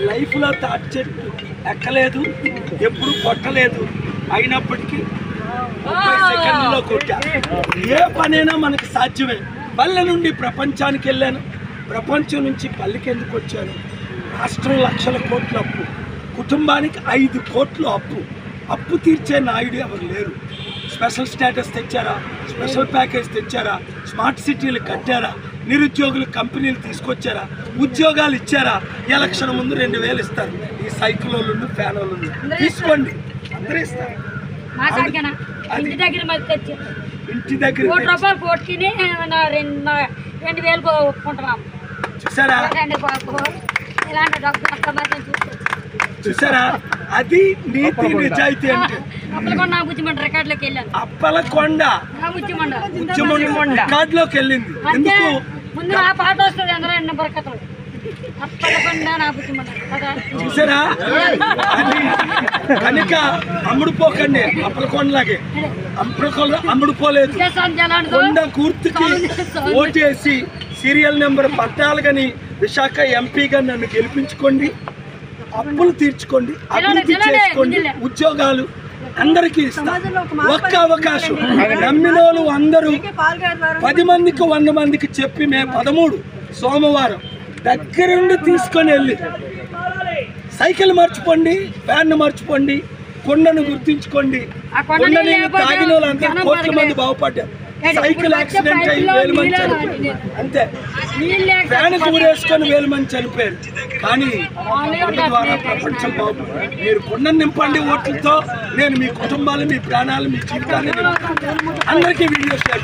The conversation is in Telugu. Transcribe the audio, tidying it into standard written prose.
లైఫ్లో తాటి చెట్టు ఎక్కలేదు, ఎప్పుడు కొట్టలేదు, అయినప్పటికీ 30 సెకండ్లలో కొట్టా. ఏ పనైనా మనకు సాధ్యమే. పల్లె నుండి ప్రపంచానికి వెళ్ళాను, ప్రపంచం నుంచి పల్లెకి ఎందుకు వచ్చాను? రాష్ట్రం లక్షల కోట్ల అప్పు, కుటుంబానికి 5 కోట్లు అప్పు తీర్చే నాయుడు ఎవరు లేరు. స్పెషల్ స్టేటస్ తెచ్చారా, స్పెషల్ ప్యాకేజ్ తెచ్చారా, స్మార్ట్ సిటీలు కట్టారా, నిరుద్యోగులు కంపెనీలు తీసుకొచ్చారా, ఉద్యోగాలు ఇచ్చారా? ఎలక్షన్ ముందు 2000 ఇస్తారు. ఈ సైకిల్ వాళ్ళు ఫ్యాన్ వాళ్ళు తీసుకోండి, అందరూ ఇస్తారు. ఇంటి దగ్గర చూసారా చూసారా, అది నీతి నిజాయితీ అంటే. అప్పలకొండ రికార్డులోకి వెళ్ళింది. ఎందుకు? చూసారా, అది కనుక అమ్ముడుపోకండి. అప్పలకొండలాగే అమ్ముడుపోలేదు. కొండ కూర్తికి ఓటేసి సీరియల్ నెంబర్ 14 విశాఖ ఎంపీగా నన్ను గెలిపించుకోండి, అప్పులు తీర్చుకోండి, అభివృద్ధి చేసుకోండి, ఉద్యోగాలు అందరికీ ఇస్తాను. ఒక్క అవకాశం నమ్మిన వాళ్ళు అందరూ 10 మందికి 100 మందికి చెప్పి మే 13 సోమవారం దగ్గరుండి తీసుకొని వెళ్ళి సైకిల్ మర్చిపోండి, ఫ్యాన్ మర్చిపోండి, కొండను గుర్తించుకోండి. కొండ నీళ్ళు తాగిన వాళ్ళందరూ కోట్ల మంది బాగుపడ్డారు. సైకిల్ యాక్సిడెంట్ అయ్యి 1000 మంది చనిపోయారు, అంతే. ఫ్యాన్ కూరేసుకొని 1000 మంది చనిపోయారు. కానీ కొండ ద్వారా ప్రపంచం బాగుపడింది. మీరు కొండను నింపండి ఓట్లతో. నేను మీ కుటుంబాలు, మీ ప్రాణాలు, మీ జీవితాన్ని అందరికీ వీడియో షేర్